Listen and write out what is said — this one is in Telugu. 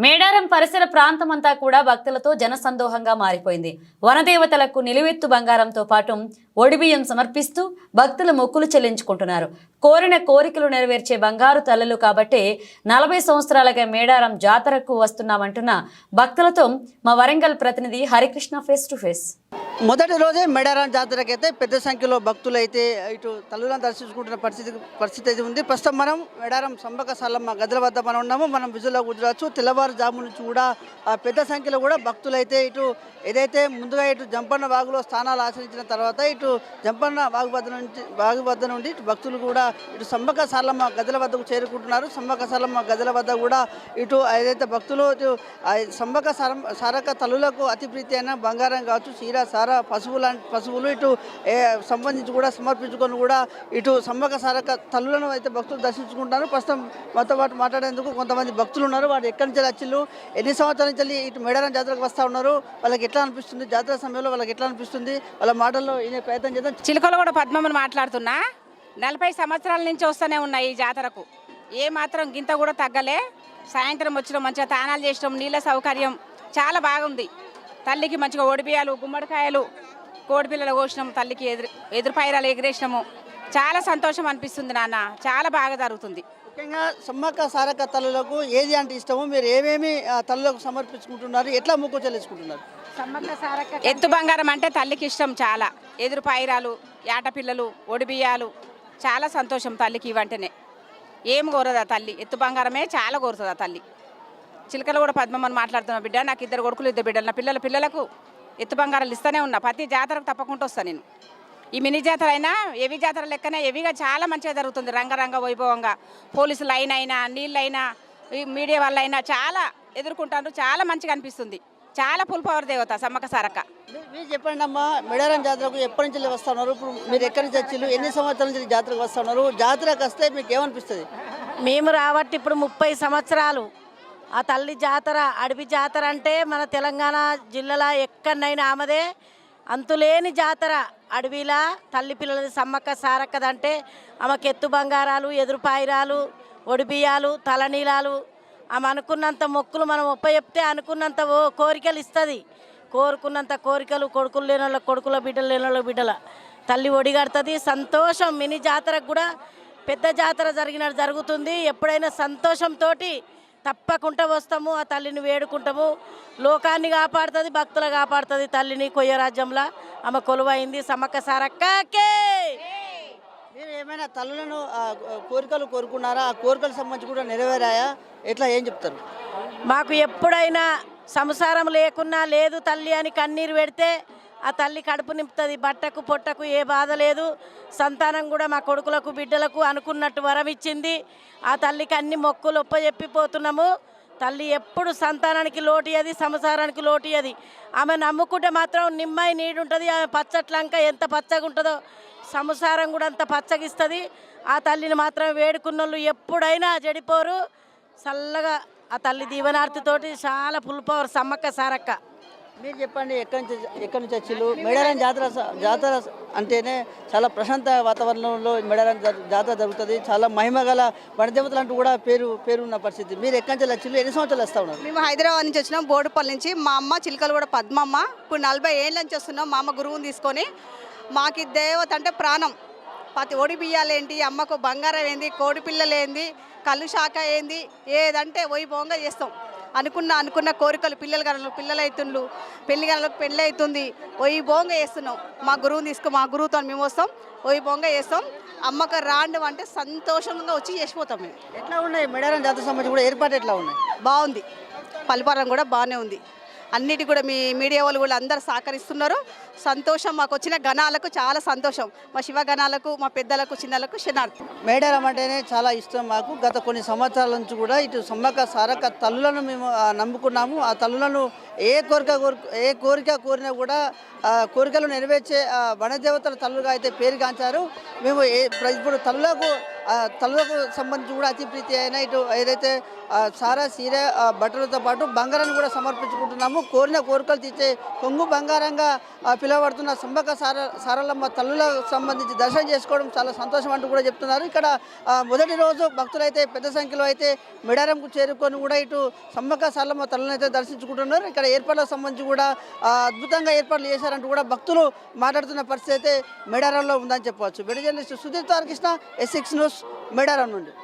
మేడారం పరిసర ప్రాంతమంతా కూడా భక్తులతో జనసందోహంగా మారిపోయింది. వనదేవతలకు నిలువెత్తు బంగారంతో పాటు ఒడిబియ్యం సమర్పిస్తూ భక్తులు మొక్కులు చెల్లించుకుంటున్నారు. కోరిన కోరికలు నెరవేర్చే బంగారు తల్లులు కాబట్టి 40 సంవత్సరాలుగా మేడారం జాతరకు వస్తున్నామంటున్న భక్తులతో మా వరంగల్ ప్రతినిధి హరికృష్ణ ఫేస్ టు ఫేస్. మొదటి రోజే మేడారం జాతరకి అయితే పెద్ద సంఖ్యలో భక్తులు అయితే ఇటు తల్లులను దర్శించుకుంటున్న పరిస్థితి అయితే ఉంది. ప్రస్తుతం మనం మేడారం సంబక సాలమ్మ గదుల వద్ద మనం ఉన్నాము. మనం విజువల్లో కూర్చోవచ్చు. తెల్లవారుజాము నుంచి కూడా పెద్ద సంఖ్యలో కూడా భక్తులు అయితే ఇటు ఏదైతే ముందుగా ఇటు జంపన్న వాగులో స్థానాలు ఆచరించిన తర్వాత ఇటు జంపన్న వాగు వద్ద నుండి ఇటు భక్తులు కూడా ఇటు సంబక సాలమ్మ గదుల వద్దకు చేరుకుంటున్నారు. సంబక సాలమ్మ గదుల వద్ద కూడా ఇటు ఏదైతే భక్తులు ఇటు సంబక సారక తల్లులకు అతి ప్రీతి అయిన బంగారం కావచ్చు, చీర సార పశువులు ఇటు సంబంధించి కూడా సమర్పించుకొని కూడా ఇటు సంబక సారక తల్లులను అయితే భక్తులు దర్శించుకుంటారు. ప్రస్తుతం మాతో పాటు మాట్లాడేందుకు కొంతమంది భక్తులు ఉన్నారు. వారు ఎక్కడి నుంచి వచ్చిళ్ళు, ఎన్ని సంవత్సరాల నుంచి ఇటు మేడారం జాతరకు వస్తూ ఉన్నారు, వాళ్ళకి ఎట్లా అనిపిస్తుంది, జాతర సమయంలో వాళ్ళకి ఎట్లా అనిపిస్తుంది, వాళ్ళ మాటల్లో ఈయన ప్రయత్నం చేద్దాం. చిలుకలు కూడా పద్మమ్మని మాట్లాడుతున్నా. 40 సంవత్సరాల నుంచి వస్తూనే ఉన్నాయి ఈ జాతరకు. ఏ మాత్రం గింత కూడా తగ్గలే. సాయంత్రం వచ్చినాం, మంచిగా తానాలు చేసినాం, నీళ్ళ సౌకర్యం చాలా బాగుంది. తల్లికి మంచిగా ఒడిబియ్యాలు, గుమ్మడికాయలు, కోడిపిల్లలు కోసినాము, తల్లికి ఎదురుపైరాలు ఎగిరేసినాము. చాలా సంతోషం అనిపిస్తుంది నాన్న, చాలా బాగా జరుగుతుంది. ముఖ్యంగా సమ్మక్క సారక తల్లులకు ఏది అంటే ఇష్టమో, మీరు ఏమేమి తల్లులకు సమర్పించుకుంటున్నారు, ఎట్లా మొక్కు చెల్లించుకుంటున్నారు? ఎత్తు బంగారం అంటే తల్లికి ఇష్టం చాలా. ఎదురుపైరాలు, యాటపిల్లలు, ఒడిబియ్యాలు, చాలా సంతోషం తల్లికి. ఇవంటనే ఏం కోరదా తల్లి, ఎత్తు బంగారమే చాలా కోరుతుంది ఆ తల్లి. చిలకలు కూడా పద్మమ్మని మాట్లాడుతున్నా. బిడ్డ నాకు 2 కొడుకులు 2 బిడ్డలు. నా పిల్లలకు ఎత్తు బంగారాలు ఇస్తూనే ఉన్నా. ప్రతి జాతరకు తప్పకుండా వస్తాను నేను. ఈ మినీ జాతర అయినా ఏవి జాతర లెక్కనే ఏవిగా చాలా మంచిగా జరుగుతుంది. రంగరంగ వైభవంగా పోలీసు లైన్ అయినా, నీళ్ళైనా, ఈ మీడియా వల్ల అయినా చాలా ఎదుర్కొంటారు. చాలా మంచిగా అనిపిస్తుంది. చాలా ఫుల్ పవర్ దేవత సమ్మక్క సారక్క. మీరు చెప్పండి అమ్మా, మేడారం జాతరకు ఎప్పటి నుంచి వస్తున్నారు? ఇప్పుడు మీరు ఎక్కడి నుంచి వచ్చిళ్ళు, ఎన్ని సంవత్సరాల నుంచి జాతరకు వస్తున్నారు? జాతరకు వస్తే మీకు ఏమనిపిస్తుంది? మేము రాబట్టి ఇప్పుడు 30 సంవత్సరాలు. ఆ తల్లి జాతర, అడవి జాతర అంటే మన తెలంగాణ జిల్లాలో ఎక్కడైనా ఆమెదే అంతులేని జాతర. అడవిలా తల్లి పిల్లలది సమ్మక్క సారక్కదంటే ఆమెకు ఎత్తు బంగారాలు, ఎదురుపాయిరాలు, ఒడిబియ్యాలు, తలనీలాలు, ఆమె అనుకున్నంత మొక్కులు మనం చెప్తే అనుకున్నంత కోరికలు ఇస్తుంది. కోరుకున్నంత కోరికలు కొడుకులు లేని వాళ్ళ కొడుకుల, బిడ్డలు లేని వాళ్ళ బిడ్డల తల్లి ఒడిగడుతుంది. సంతోషం. మినీ జాతరకు కూడా పెద్ద జాతర జరిగినట్టు జరుగుతుంది. ఎప్పుడైనా సంతోషంతో తప్పకుండా వస్తాము, ఆ తల్లిని వేడుకుంటాము. లోకాన్ని కాపాడుతుంది, భక్తులు కాపాడుతుంది. తల్లిని కొయ్య రాజ్యంలో ఆమె కొలువైంది సమ్మక్క సారక్కకే. మీరు ఏమైనా తల్లులను కోరికలు కోరుకున్నారా? ఆ కోరికలు సంబంధించి కూడా నెరవేరాయా? ఎట్లా ఏం చెప్తారు? మాకు ఎప్పుడైనా సంసారం లేకున్నా లేదు తల్లి అని కన్నీరు పెడితే ఆ తల్లి కడుపు నింపుతుంది. బట్టకు పొట్టకు ఏ బాధ లేదు. సంతానం కూడా మా కొడుకులకు బిడ్డలకు అనుకున్నట్టు వరం ఇచ్చింది. ఆ తల్లికి అన్ని మొక్కులు ఒప్పజెప్పిపోతున్నాము. తల్లి ఎప్పుడు సంతానానికి లోటియది, సంసారానికి లోటియది. ఆమె నమ్ముకుంటే మాత్రం నిమ్మై నీడు ఉంటుంది. ఆమె పచ్చట్లంక ఎంత పచ్చగా ఉంటుందో సంసారం కూడా అంత పచ్చగిస్తుంది. ఆ తల్లిని మాత్రం వేడుకున్నోళ్ళు ఎప్పుడైనా చెడిపోరు. చల్లగా ఆ తల్లి దీవనార్తితోటి చాలా ఫుల్ పవర్ సమ్మక్క సారక్క. మీరు చెప్పండి, ఎక్కడి నుంచి వచ్చిళ్ళు? మేడారం జాతర అంటేనే చాలా ప్రశాంత వాతావరణంలో మేడారం జాతర జరుగుతుంది. చాలా మహిమగల వనదేవతలు అంటూ కూడా పేరున్న పరిస్థితి. మీరు ఎక్కడి నుంచి వచ్చిళ్ళు, ఎన్ని సంవత్సరాలు వస్తూ ఉన్నారు? మేము హైదరాబాద్ నుంచి వచ్చినాం, బోడుపల్లి నుంచి. మా అమ్మ చిలకలు కూడా పద్మమ్మ. ఇప్పుడు 40 ఏళ్ళ నుంచి వస్తున్నాం. మా అమ్మ గురువుని తీసుకొని. మాకు దేవత అంటే ప్రాణం. ప్రతి ఒడి బియ్యాలు ఏంటి, అమ్మకు బంగారం ఏంది, కోడి పిల్లలు ఏంది, కళ్ళు శాఖ ఏంది, ఏదంటే వైభవంగా చేస్తాం. అనుకున్న కోరికలు, పిల్లలు అవుతుండ్రు, పెళ్లి గనులకు పెళ్ళి అవుతుంది, వైభవంగా చేస్తున్నాం. మా గురువుతో మేము వస్తాం, వైభవంగా చేస్తాం. అమ్మకు రాండు అంటే సంతోషంగా వచ్చి చేసిపోతాం. మేము ఎట్లా ఉన్నాయి మేడారం జాతర సంబంధించి కూడా ఏర్పాటు ఎట్లా ఉన్నాయి? బాగుంది. పలిపారం కూడా బాగానే ఉంది. అన్నిటి కూడా మీ మీడియా వాళ్ళు కూడా అందరు సహకరిస్తున్నారు. సంతోషం. మాకు వచ్చిన గణాలకు చాలా సంతోషం. మా శివ గణాలకు, మా పెద్దలకు, చిన్నలకు శనార్థి. మేడారం అంటేనే చాలా ఇష్టం మాకు. గత కొన్ని సంవత్సరాల నుంచి కూడా ఇటు సమ్మక్క సారక్క తల్లులను మేము నమ్ముకున్నాము. ఆ తల్లులను ఏ కోరిక కోరినా కూడా కోరికలు నెరవేర్చే వనదేవతల తల్లుగా అయితే పేరుగాంచారు. మేము ఇప్పుడు తల్లులకు సంబంధించి కూడా అతి ప్రీతి అయిన ఇటు ఏదైతే సారా సీర బట్టలతో పాటు బంగారాన్ని కూడా సమర్పించుకుంటున్నాము. కోరిన కోరికలు తీర్చే కొంగు బంగారంగా పిలువబడుతున్న సమ్మక్క సారలమ్మ తల్లులకు సంబంధించి దర్శనం చేసుకోవడం చాలా సంతోషం అంటూ కూడా చెప్తున్నారు. ఇక్కడ మొదటి రోజు భక్తులైతే పెద్ద సంఖ్యలో అయితే మేడారంకు చేరుకొని కూడా ఇటు సమ్మక్క సారలమ్మ తల్లులను అయితే దర్శించుకుంటున్నారు. ఇక్కడ ఏర్పాట్లకు సంబంధించి కూడా అద్భుతంగా ఏర్పాట్లు చేశారంటూ కూడా భక్తులు మాట్లాడుతున్న పరిస్థితి అయితే మేడారంలో ఉందని చెప్పవచ్చు. Video journalist Sudheer Tarakrishna, S6 news, Medaram నుండి.